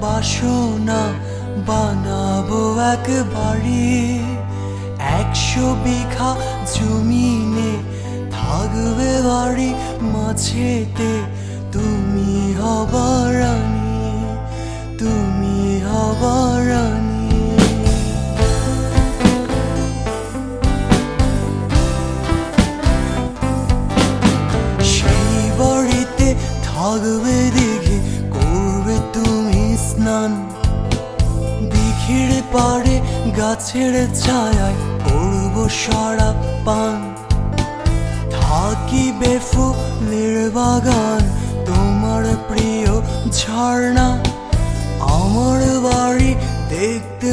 বাসনা বানাবো এক বাড়ি। 100 বিঘা জমিনে থাকবে বাড়ি মাঝেতে, তুমি হবা রানী, তুমি হবা রানী। সেই বাড়িতে থাকবে দিঘি, করবে তুমি স্নান। দিঘির পাড়ে গাছের ছায়ায় করবো সারা পান। থাকিবে ফুলের বাগান, তোমার প্রিয় ঝর্ণা। আমার বাড়ি দেখতে